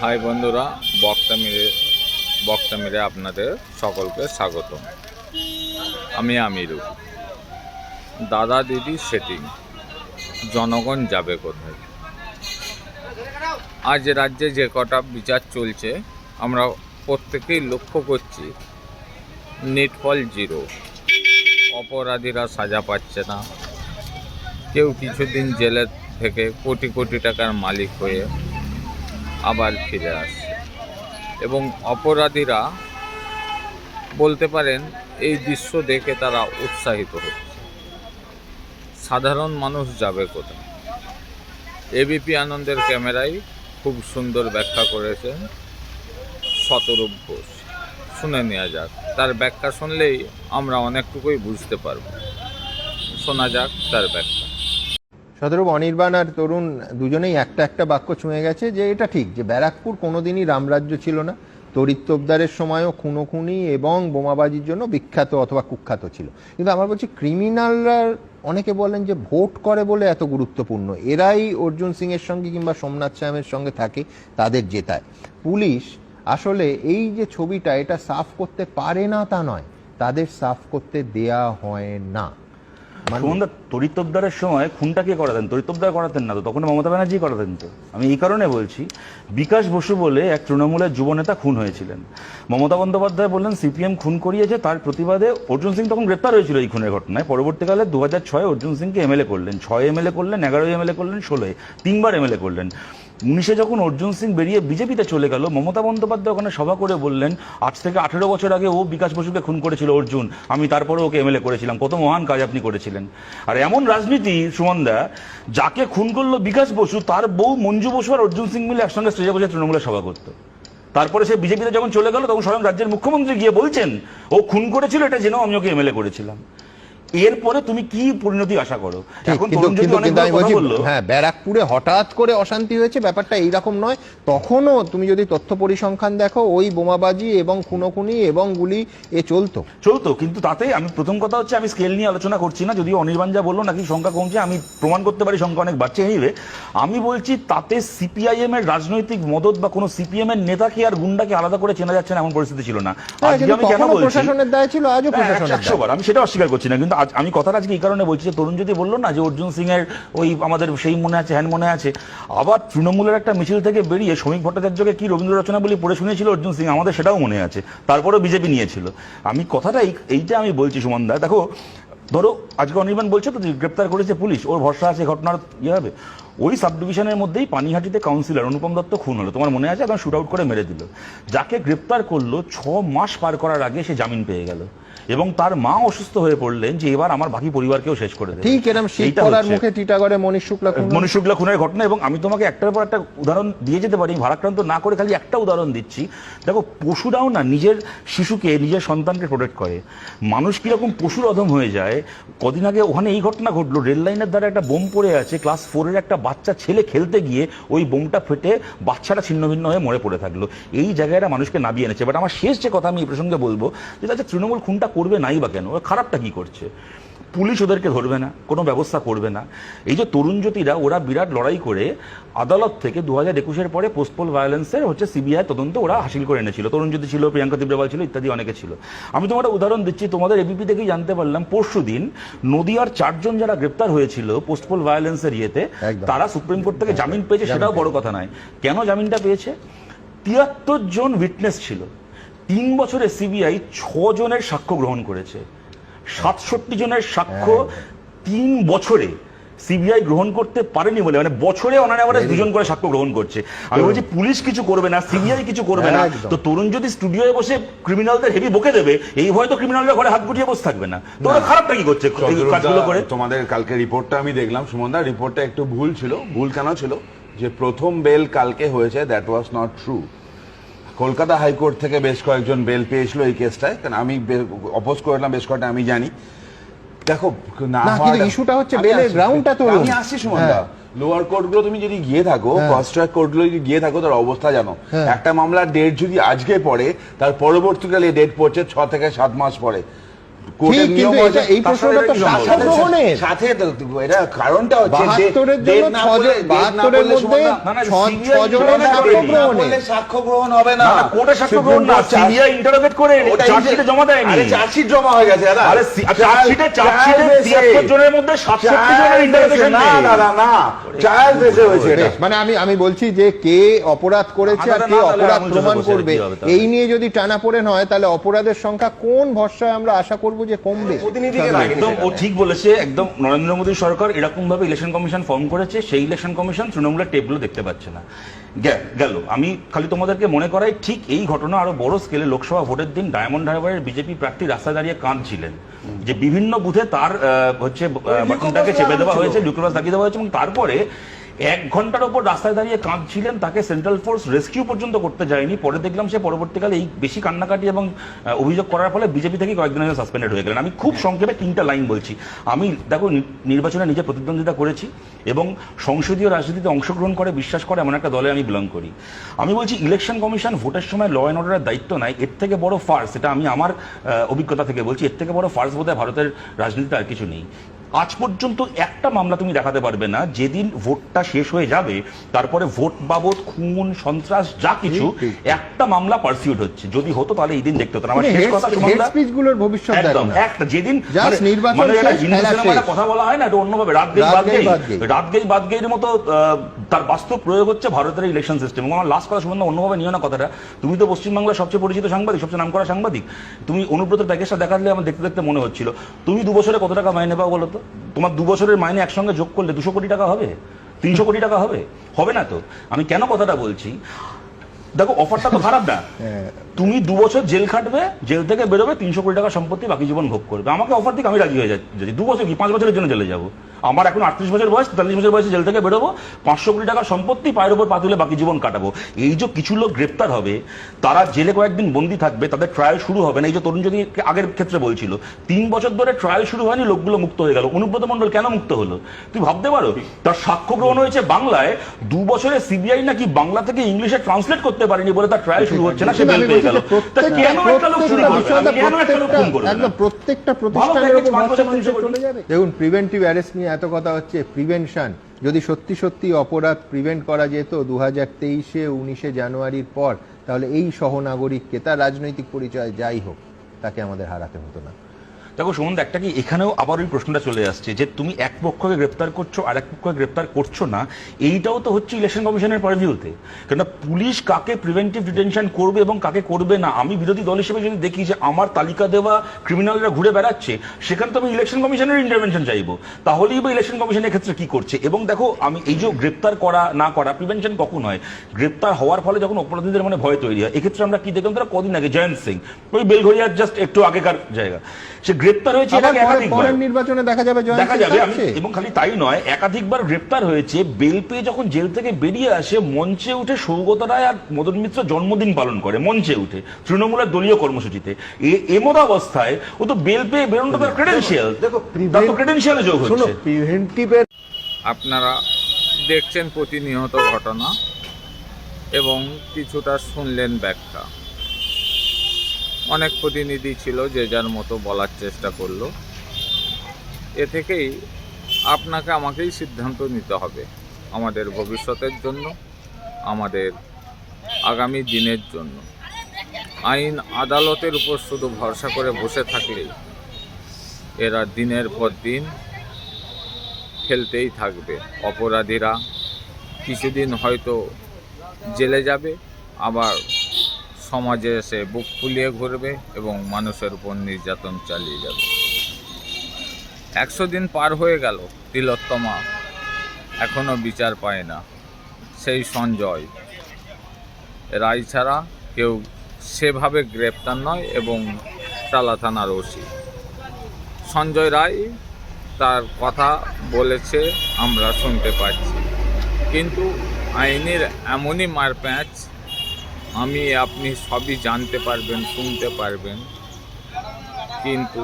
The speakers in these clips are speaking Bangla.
হাই বন্ধুরা, বক্তা মিরে আপনাদের সকলকে স্বাগতম। আমি আমিরু। দাদা দিদি সেটিং, জনগণ যাবে কোথায়? আজ রাজ্যে যে কটা বিচার চলছে আমরা প্রত্যেকেই লক্ষ্য করছি, নিটফল জিরো। অপরাধীরা সাজা পাচ্ছে না, কেউ কিছুদিন জেলে থেকে কোটি কোটি টাকার মালিক হয়ে আবার ফিরে আসছে, এবং অপরাধীরা বলতে পারেন এই দৃশ্য দেখে তারা উৎসাহিত হচ্ছে। সাধারণ মানুষ যাবে কোথায়? এবিপি আনন্দের ক্যামেরায় খুব সুন্দর ব্যাখ্যা করেছেন শতরূপ ঘোষ। শুনে নেওয়া যাক, তার ব্যাখ্যা শুনলেই আমরা অনেকটুকুই বুঝতে পারব। শোনা যাক তার ব্যাখ্যা। শতরূপ, অনির্বাণ আর তরুণ দুজনেই একটা বাক্য ছুঁয়ে গেছে যে এটা ঠিক যে ব্যারাকপুর কোনোদিনই রামরাজ্য ছিল না। তড়িৎ তোপদারের সময়ও খুনোখুনি এবং বোমাবাজির জন্য বিখ্যাত অথবা কুখ্যাত ছিল। কিন্তু আমরা বলছি ক্রিমিনালরা, অনেকে বলেন যে ভোট করে বলে এত গুরুত্বপূর্ণ, এরাই অর্জুন সিং এর সঙ্গে কিংবা সোমনাথ শ্যামের সঙ্গে থাকে, তাদের জেতায়। পুলিশ আসলে এই যে ছবিটা, এটা সাফ করতে পারে না তা নয়, তাদের সাফ করতে দেয়া হয় না। তড়িৎ তোপদারের সময় খুনটা কে করাতেন? তড়িৎ তোপদার করাতেন না তো, তখন মমতা ব্যানার্জি করাতেন তো। আমি এই কারণে বলছি, বিকাশ বসু বলে এক তৃণমূলের যুবনেতা খুন হয়েছিলেন। মমতা বন্দ্যোপাধ্যায় বললেন সিপিএম খুন করিয়েছে, তার প্রতিবাদে অর্জুন সিং তখন গ্রেপ্তার হয়েছিল এই খুনের ঘটনায়। পরবর্তীকালে 2006 অর্জুন সিংকে এমএলএ করলেন, 6 এমএলএ করলেন, 11 এমএলএ করলেন, 16 তিনবার এমএলএ করলেন। 19 যখন অর্জুন সিং বেরিয়ে বিজেপিতে চলে গেল, মমতা বন্দ্যোপাধ্যায় ওখানে সভা করে বললেন আজ থেকে 18 বছর আগে ও বিকাশ বসুকে খুন করেছিল অর্জুন, আমি তারপরে ওকে এমএলএ করেছিলাম। কত মহান কাজ আপনি করেছিলেন। আর এমন রাজনীতি সুমনদা, যাকে খুন করলো বিকাশ বসু, তার বউ মঞ্জু বসু আর অর্জুন সিং মিলে একসঙ্গে স্টেজে বসে তৃণমূলের সভা করতো। তারপরে সে বিজেপিতে যখন চলে গেল, তখন স্বয়ং রাজ্যের মুখ্যমন্ত্রী গিয়ে বলছেন ও খুন করেছিল, এটা জেনেও আমি ওকে এমএলএ করেছিলাম। এরপরে তুমি কি পরিণতি আশা করো? এখন হ্যাঁ, ব্যারাকপুরে হঠাৎ করে অশান্তি হয়েছে, ব্যাপারটা এইরকম নয়। তখনও তুমি যদি তথ্য পরিসংখ্যান দেখো, ওই বোমাবাজি এবং খুনোখুনি এবং গুলি চলতো। কিন্তু তাতে আমি প্রথম কথা হচ্ছে, আমি স্কেল নিয়ে আলোচনা করছি না, যদিও অনির্বাণ যা বললো নাকি সংখ্যা কমছে, আমি প্রমাণ করতে পারি সংখ্যা অনেক বাড়ছে। এনিওয়ে, আমি বলছি তাতে সিপিআইএম এর রাজনৈতিক মদত বা কোনো সিপিএম এর নেতাকে আর গুন্ডাকে আলাদা করে চেনা যাচ্ছে না, এমন পরিস্থিতি ছিল না। আজকে আমি কেন বলছি প্রশাসনের দায় ছিল, আজও প্রশাসনের দায়, আমি সেটা অস্বীকার করছি না। কিন্তু আমি কথাটা আজকে এই কারণে বলছি যে তরুণ যদি বললো না যে অর্জুন সিং এর ওই আমাদের সেই মনে আছে, হ্যান মনে আছে, আবার তৃণমূলের একটা মিছিল থেকে বেরিয়ে শ্রমিক ভট্টাচার্যকে কি রবীন্দ্র রচনা বলে পড়ে শুনিয়েছিল অর্জুন সিং, আমাদের সেটাও মনে আছে। তারপরেও বিজেপি নিয়েছিল। আমি কথাটা এইটা আমি বলছি সুমনদা, দেখো ধরো আজকে অনির্বাণ বলছে তো গ্রেপ্তার করেছে পুলিশ, ওর ভরসা আছে ঘটনার ইয়ে হবে। ওই সাব ডিভিশনের মধ্যেই পানিহাটিতে কাউন্সিলর অনুপম দত্ত খুন হলো, তোমার মনে আছে? এখন শুট আউট করে মেরে দিল। যাকে গ্রেপ্তার করলো 6 মাস পার করার আগে সে জামিন পেয়ে গেল, এবং তার মা অসুস্থ হয়ে পড়লেন যে এবার আমার বাকি পরিবারকেও শেষ করে দেবে। ঠিক এরকম শীতকলার মুখে টিটাগড়ে মনীষ শুক্লা খুনের ঘটনা। এবং আমি তোমাকে একটার পর একটা উদাহরণ দিয়ে যেতে পারি, ভারাক্রান্ত না করে খালি একটা উদাহরণ দিচ্ছি। দেখো, পশুরাও না নিজের শিশুকে, নিজের সন্তানকে প্রোটেক্ট করে। মানুষ কিরকম পশুর অধম হয়ে যায়। কদিন আগে ওখানে এই ঘটনা ঘটলো, রেল লাইনের দ্বারা একটা বোম পড়ে আছে, ক্লাস 4 এর একটা বাচ্চা ছেলে খেলতে গিয়ে ওই বোমটা ফেটে বাচ্চাটা ছিন্ন ভিন্ন হয়ে মরে পড়ে থাকলো। এই জায়গাটা মানুষকে নামিয়ে এনেছে। বাট আমার শেষ যে কথা আমি এই প্রসঙ্গে বলবো, যে তাদের তৃণমূল খুনটা করবে নাই বা কেন? খারাপটা কি করছে? পুলিশ ওদেরকে ধরবে না, কোনো ব্যবস্থা করবে না। এই যে তরুণ জ্যোতিরা, ওরা বিরাট লড়াই করে আদালত থেকে 2021-এর পরে পোস্টপোল ভায়োলেন্সের সিবিআই তদন্ত ওরা হাসিল করে এনেছিল। তরুণ জ্যোতি ছিল, প্রিয়াঙ্কা তিব্রেওয়াল ছিল, ইত্যাদি অনেকে ছিল। আমি তোমার উদাহরণ দিচ্ছি, তোমাদের এবিপি থেকেই জানতে পারলাম পরশুদিন নদিয়ার 4 জন যারা গ্রেপ্তার হয়েছিল পোস্টপোল ভায়োলেন্সের ইয়েতে, তারা সুপ্রিম কোর্ট থেকে জামিন পেয়েছে। সেটাও বড় কথা নয়। কেন জামিনটা পেয়েছে? 73 জন উইটনেস ছিল। 3 বছরে সিবিআই 6 জনের সাক্ষ্য গ্রহণ করেছে। 67 জনের সাক্ষ্য 3 বছরে সিবিআই গ্রহণ করতে পারেনি বলে, মানে বছরে অন এভারেজ 2 জন করে সাক্ষ্য গ্রহণ করছে। আমি বলছি পুলিশ কিছু করবে না, সিবিআই কিছু করবে না, তো তরুণ যদি স্টুডিওয়ে বসে ক্রিমিনালদের হেভি বকে দেবে, এই ভয় তো ক্রিমিনালরা ঘরে হাত গুটিয়ে বসে থাকবে না। তো ওরা খারাপটা কি করছে কাজগুলো করে? তোমাদের কালকে রিপোর্টটা আমি দেখলাম সুমনদা, রিপোর্টটা একটু ভুল ছিল। ভুল কেন ছিল? যে প্রথম বেল কালকে হয়েছে, that was not true. Kolkata high court থেকে বেশ কয়েকজন বেল পেয়েছিল এই কেসটায়, কারণ আমি অপোজ করলাম বেশ কয়েকটা, আমি জানি। দেখো না, ইস্যুটা হচ্ছে বেলের গ্রাউন্ডটা তো আমি আসছি সুমনদা। লোয়ার কোর্টগুলো তুমি যদি গিয়ে থাকো, ফার্স্ট ট্র্যাক কোর্টগুলো যদি গিয়ে থাকো, তার অবস্থা জানো। একটা মামলার ডেট যদি আজকে পড়ে, তার পরবর্তীকালে ডেট পড়ছে 6 থেকে 7 মাস পরে। কোর্টের ঠিক, নিয়ম কিন্তু আছে, এই প্রশ্নটা তো সাক্ষ্য গ্রহণের। সাথে এটা কারণটা হচ্ছে ৭২-এর জন্য ৭২-এর মধ্যে না, না, ৬ CBI জনের সাক্ষ্য গ্রহণের। সাক্ষ্য গ্রহণ হবে না। না, কোর্টে সাক্ষ্য গ্রহণ না, সিবিআই ইন্টারোগেট করে চার্জশিটে জমা দেয়নি। আরে চার্জশিট জমা হয়ে গেছে দাদা। আরে চার্জশিটে ৭৩ জনের মধ্যে ৬৭ জনের ইন্টারোগেশন না দাদা না, ট্রায়াল ফেসে হয়েছে এটা। বেশ, মানে আমি বলছি যে কে অপরাধ করেছে আর কে অপরাধ প্রমাণ করবে, এই নিয়ে যদি টানাপোড়েন হয় তাহলে অপরাধের সংখ্যা কোন ভরসায় আমরা আশা করব যে কমবে? একদম ও ঠিক বলেছে, একদম নরেন্দ্র মোদী সরকার এরকম ভাবে ইলেকশন কমিশন ফর্ম করেছে, সেই ইলেকশন কমিশন তৃণমূলের টেপগুলো দেখতে পাচ্ছে না। গেল, আমি খালি তোমাদেরকে মনে করাই, ঠিক এই ঘটনা আরো বড় স্কেলে লোকসভা ভোটের দিন ডায়মন্ড হারবারের বিজেপি প্রার্থী রাস্তায় দাঁড়িয়ে কাঁদছিলেন যে বিভিন্ন বুথে তার হচ্ছে বাটনটাকে চেপে দেওয়া হয়েছে, লিউকোপ্লাস লাগিয়ে দেওয়া হয়েছে, এবং তারপরে 1 ঘন্টার ওপর রাস্তায় দাঁড়িয়ে কাঁদছিলেন, তাকে সেন্ট্রাল ফোর্স রেস্কিউ পর্যন্ত করতে যায়নি। পরে দেখলাম সে পরবর্তীকালে এই বেশি কান্নাকাটি এবং অভিযোগ করার ফলে বিজেপি থেকে কয়েকদিনের সাসপেন্ডেড হয়ে গেলেন। আমি খুব সংক্ষেপে 3টা লাইন বলছি। আমি দেখো নির্বাচনে নিজে প্রতিদ্বন্দ্বিতা করেছি এবং সংসদীয় রাজনীতিতে অংশগ্রহণ করে বিশ্বাস করে এমন একটা দলে আমি বিলং করি। আমি বলছি ইলেকশন কমিশন ভোটের সময় ল অ্যান্ড অর্ডারের দায়িত্ব নেয়, এর থেকে বড় ফার্স, এটা আমি আমার অভিজ্ঞতা থেকে বলছি, এর থেকে বড় ফার্স বোধহয় ভারতের রাজনীতিতে আর কিছু নেই। আজ পর্যন্ত একটা মামলা তুমি দেখাতে পারবে না যেদিন ভোটটা শেষ হয়ে যাবে তারপরে ভোট বাবদ খুন সন্ত্রাস যা কিছু একটা মামলা পারসিউট হচ্ছে। যদি হতো তাহলে এই দিন দেখতে হতো। আমার শেষ কথা, সুমনদা, স্পিচগুলোর ভবিষ্যৎ একদম একটা যেদিন নির্বাচন মানে একটা হিন্দি সিনেমায় কথা বলা হয় না, এটা অন্যভাবে রাত গেই বাদ গেইর মতো তার বাস্তব প্রয়োগ হচ্ছে ভারতের ইলেকশন সিস্টেম। আমার লাস্ট কথা, সুমনদা, অন্যভাবে নিও না কথাটা। তুমি তো পশ্চিমবাংলার সবচেয়ে পরিচিত সাংবাদিক, সবচেয়ে নামকরা সাংবাদিক। তুমি অনুব্রতের প্যাকেজটা দেখালে আমার দেখতে দেখতে মনে হচ্ছিল, তুমি 2 বছরে কত টাকা মাইনে পাও বলো তো? তোমার 2 বছরের মাইনে একসঙ্গে যোগ করলে 200 কোটি টাকা হবে, 300 কোটি টাকা হবে? হবে না তো। আমি কেন কথাটা বলছি, দেখো অফারটা তো খারাপ না। তুমি 2 বছর জেল খাটবে, জেল থেকে বেরোবে, 300 কোটি টাকা সম্পত্তি বাকি জীবন ভোগ করবে। আমাকে অফার দিকে আমি রাজি হয়ে যাচ্ছি। 2 বছর কি 5 বছরের জন্য জেলে যাবো? আমার এখন 38 বছর বয়স, 43 বছর বয়সে জেল থেকে বেরোবো, 500 কোটি টাকার সম্পত্তি পায়ের উপর পা তুলে বাকি জীবন কাটাবো। এই যে কিছু লোক গ্রেপ্তার হবে, তারা জেলে কয়েকদিন বন্দি থাকবে, তাদের ট্রায়াল শুরু হবে না। এই যে তরুণ যদি আগের ক্ষেত্রে বলছিল 3 বছর ধরে ট্রায়াল শুরু হয়নি, লোকগুলো মুক্ত হয়ে গেল। অনুব্রত মণ্ডল কেন মুক্ত হলো তুই ভাবতে পারো? তার সাক্ষ্য গ্রহণ হয়েছে বাংলায়, 2 বছরে সিবিআই নাকি বাংলা থেকে ইংলিশে ট্রান্সলেট করতে পারেনি বলে তার ট্রায়াল শুরু হচ্ছে না, সে বেল পেয়ে গেল। প্রত্যেকটা প্রতিষ্ঠানের উপর ভরসা মানুষের চলে যাবে। দেখুন, প্রিভেন্টিভ অ্যারেস্ট নিয়ে এত কথা হচ্ছে, প্রিভেনশন যদি সত্যি অপরাধ প্রিভেন্ট করা যেত 2023-এ 19শে জানুয়ারির পর, তাহলে এই সহনাগরিককে, তার রাজনৈতিক পরিচয় যাই হোক, তাকে আমাদের হারাতে হতো না। দেখো সুমন, একটা কি এখানেও আবার ওই প্রশ্নটা চলে আসছে যে তুমি এক পক্ষকে গ্রেপ্তার করছো আর এক পক্ষকে গ্রেপ্তার করছো না, এইটাও তো হচ্ছে ইলেকশন কমিশনের পারভিউতে। কেননা পুলিশ কাকে প্রিভেন্টিভ ডিটেনশন করবে এবং কাকে করবে না, আমি বিরোধী দল হিসেবে যদি দেখি যে আমার তালিকা দেওয়া ক্রিমিনালরা ঘুরে বেড়াচ্ছে, সেখানে তো আমি ইলেকশন কমিশনের ইন্টারভেনশন চাইবো। তাহলেই বা ইলেকশন কমিশনের ক্ষেত্রে কি করছে। এবং দেখো, আমি এই যে গ্রেপ্তার করা না করা, প্রিভেনশন কখন হয়? গ্রেপ্তার হওয়ার ফলে যখন অপরাধীদের মনে ভয় তৈরি হয়। এক্ষেত্রে আমরা কি দেখলাম, তারা কদিন আগে জয়ন্ত সিং, ওই বেলঘরিয়ার জাস্ট একটু আগেকার জায়গা, সে গ্রেপ্তার হয়েছে নির্বাচনে দেখা যাবে। এবং খালি তাই নয়, একাধিকবার গ্রেপ্তার হয়েছে, বেল পেয়ে যখন জেল থেকে বেরিয়ে আসে, মঞ্চে উঠে সৌগত রায় আর মদন মিত্র জন্মদিন পালন করে, মঞ্চে উঠে তৃণমূলের দলীয় কর্মসূচিতে। এমন অবস্থায় ও তো বেল পেয়ে বেরোনো তার ক্রেডেনশিয়াল, ক্রেডেনশিয়ালে যোগ হচ্ছে। আপনারা দেখছেন প্রতিনিয়ত ঘটনা এবং কিছুটা শুনলেন ব্যাখ্যা। অনেক প্রতিনিধি ছিল, যে যার মতো বলার চেষ্টা করলো। এ থেকেই আপনাকে আমাকেই সিদ্ধান্ত নিতে হবে আমাদের ভবিষ্যতের জন্য, আমাদের আগামী দিনের জন্য। আইন আদালতের উপর শুধু ভরসা করে বসে থাকলেই এরা দিনের পর দিন খেলতেই থাকবে। অপরাধীরা কিছুদিন হয়তো জেলে যাবে, আবার সমাজে এসে বুক ফুলিয়ে ঘুরবে এবং মানুষের উপর নির্যাতন চালিয়ে যাবে। 100 দিন পার হয়ে গেল, তিলোত্তমা এখনো বিচার পায় না। সেই সঞ্জয় রায় ছাড়া কেউ সেভাবে গ্রেপ্তার নয়। এবং টালা থানার ওসি সঞ্জয় রায় তার কথা বলেছে, আমরা শুনতে পাচ্ছি, কিন্তু আইনের এমনই মারপ্যাঁচ, আমি আপনি সবই জানতে পারবেন, শুনতে পারবেন, কিন্তু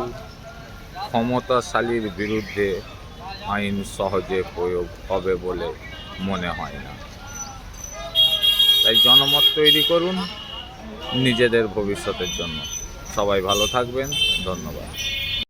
ক্ষমতাশালীর বিরুদ্ধে আইন সহজে প্রয়োগ হবে বলে মনে হয় না। তাই জনমত তৈরি করুন নিজেদের ভবিষ্যতের জন্য। সবাই ভালো থাকবেন, ধন্যবাদ।